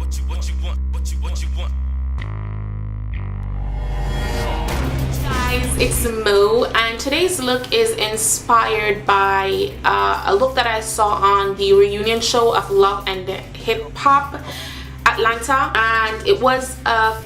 Guys, it's Mo, and today's look is inspired by a look that I saw on the reunion show of Love and Hip Hop Atlanta, and it was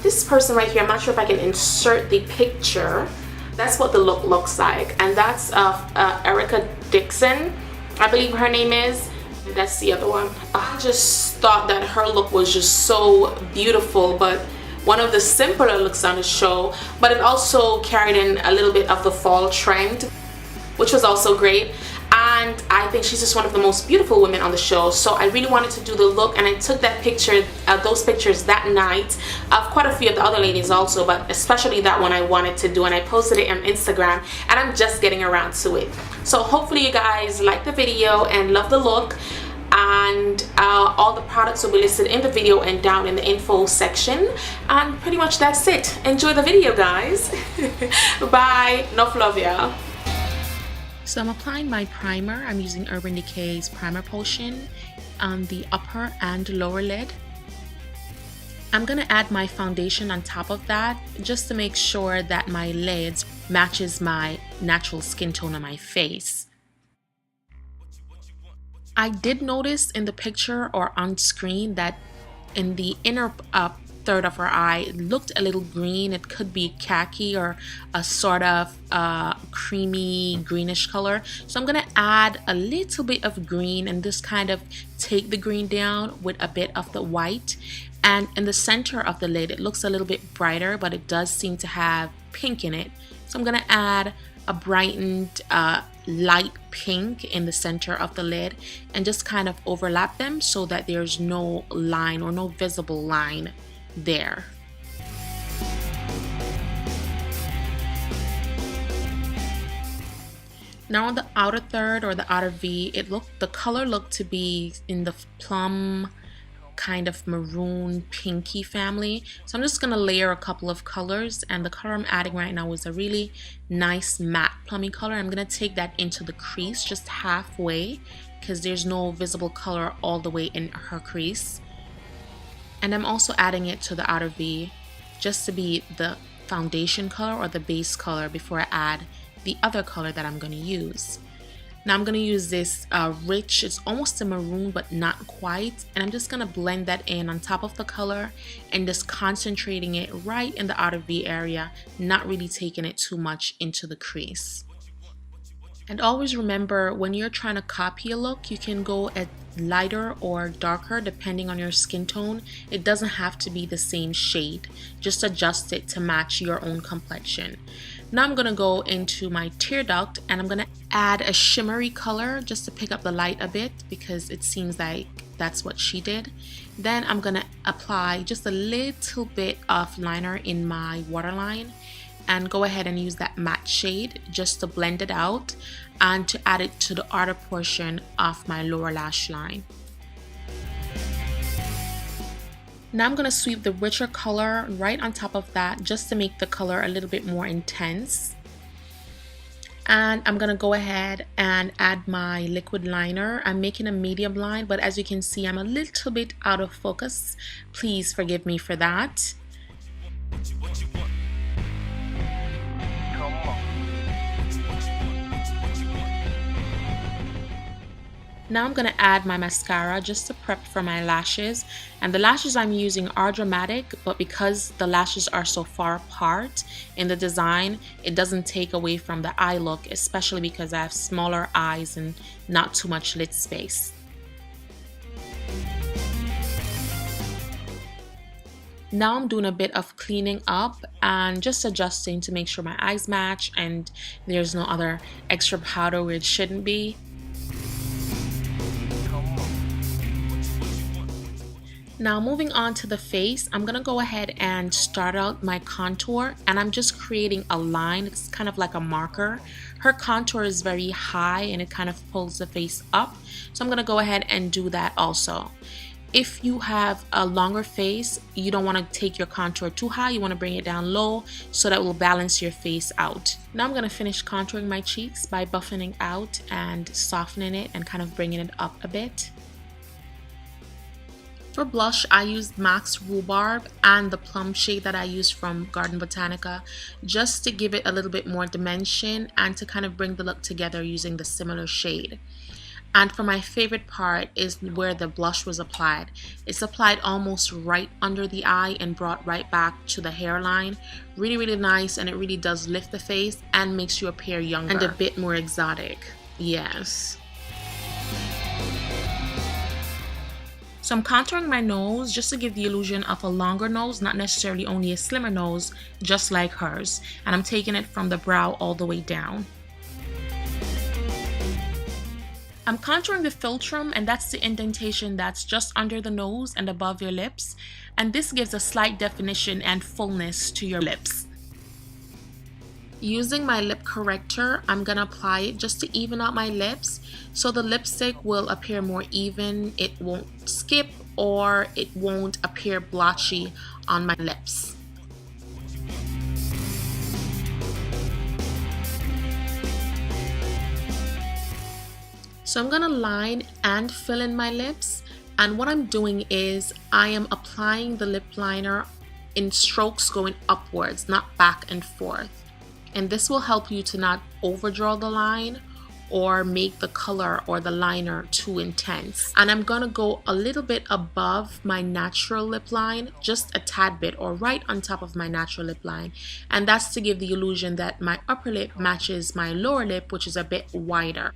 this person right here. I'm not sure if I can insert the picture. That's what the look looks like, and that's Erica Dixon, I believe her name is. That's the other one. I just thought that her look was just so beautiful, but one of the simpler looks on the show, but it also carried in a little bit of the fall trend, which was also great. And I think she's just one of the most beautiful women on the show, so I really wanted to do the look, and I took that picture, those pictures that night of quite a few of the other ladies also, but especially that one I wanted to do, and I posted it on Instagram, and I'm just getting around to it. So hopefully you guys like the video and love the look, and all the products will be listed in the video and down in the info section, and pretty much that's it. Enjoy the video, guys. Bye. Enough love, y'all. So I'm applying my primer. I'm using Urban Decay's Primer Potion on the upper and lower lid. I'm gonna add my foundation on top of that just to make sure that my lids matches my natural skin tone on my face. I did notice in the picture or on screen that in the inner third of her eye, it looked a little green. It could be khaki or a sort of creamy greenish color. So I'm gonna add a little bit of green and just kind of take the green down with a bit of the white. And in the center of the lid, it looks a little bit brighter, but it does seem to have pink in it. So I'm gonna add a brightened light pink in the center of the lid and just kind of overlap them so that there's no line or no visible line there. Now on the outer third or the outer V, the color looked to be in the plum kind of maroon pinky family. So I'm just gonna layer a couple of colors, and the color I'm adding right now is a really nice matte plummy color. I'm gonna take that into the crease just halfway because there's no visible color all the way in her crease. And I'm also adding it to the outer V just to be the foundation color or the base color before I add the other color that I'm going to use. Now I'm going to use this rich, it's almost a maroon but not quite, and I'm just going to blend that in on top of the color and just concentrating it right in the outer V area, not really taking it too much into the crease. And always remember, when you're trying to copy a look, you can go at lighter or darker depending on your skin tone. It doesn't have to be the same shade. Just adjust it to match your own complexion. Now I'm going to go into my tear duct and I'm going to add a shimmery color just to pick up the light a bit because it seems like that's what she did. Then I'm going to apply just a little bit of liner in my waterline and go ahead and use that matte shade just to blend it out and to add it to the outer portion of my lower lash line. Now I'm going to sweep the richer color right on top of that just to make the color a little bit more intense. And I'm going to go ahead and add my liquid liner. I'm making a medium line, but as you can see, I'm a little bit out of focus. Please forgive me for that. Now I'm going to add my mascara just to prep for my lashes, and the lashes I'm using are dramatic, but because the lashes are so far apart in the design, it doesn't take away from the eye look, especially because I have smaller eyes and not too much lid space. Now I'm doing a bit of cleaning up and just adjusting to make sure my eyes match and there's no other extra powder where it shouldn't be. Now moving on to the face, I'm gonna go ahead and start out my contour, and I'm just creating a line. It's kind of like a marker. Her contour is very high and it kind of pulls the face up, so I'm gonna go ahead and do that also. If you have a longer face, you don't want to take your contour too high, you want to bring it down low so that will balance your face out. Now I'm going to finish contouring my cheeks by buffing out and softening it and kind of bringing it up a bit. For blush, I used MAC's Rhubarb and the plum shade that I used from Garden Botanica just to give it a little bit more dimension and to kind of bring the look together using the similar shade. And for my favorite part is where the blush was applied. It's applied almost right under the eye and brought right back to the hairline. Really, really nice, and it really does lift the face and makes you appear younger and a bit more exotic. Yes. So I'm contouring my nose just to give the illusion of a longer nose, not necessarily only a slimmer nose, just like hers. And I'm taking it from the brow all the way down. I'm contouring the philtrum, and that's the indentation that's just under the nose and above your lips. And this gives a slight definition and fullness to your lips. Using my lip corrector, I'm gonna apply it just to even out my lips so the lipstick will appear more even, it won't skip, or it won't appear blotchy on my lips. So I'm gonna line and fill in my lips, and what I'm doing is I am applying the lip liner in strokes going upwards, not back and forth. And this will help you to not overdraw the line or make the color or the liner too intense. And I'm gonna go a little bit above my natural lip line, just a tad bit, or right on top of my natural lip line. And that's to give the illusion that my upper lip matches my lower lip, which is a bit wider.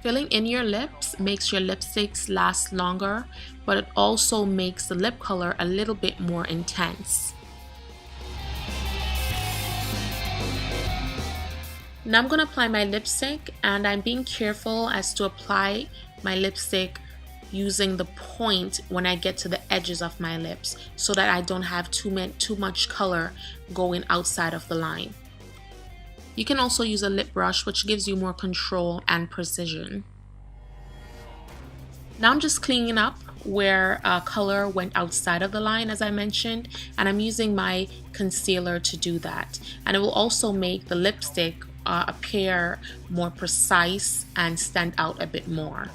Filling in your lips makes your lipsticks last longer, but it also makes the lip color a little bit more intense. Now I'm going to apply my lipstick, and I'm being careful as to apply my lipstick using the point when I get to the edges of my lips so that I don't have too much color going outside of the line. You can also use a lip brush, which gives you more control and precision. Now I'm just cleaning up where color went outside of the line, as I mentioned, and I'm using my concealer to do that. And it will also make the lipstick appear more precise and stand out a bit more.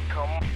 Come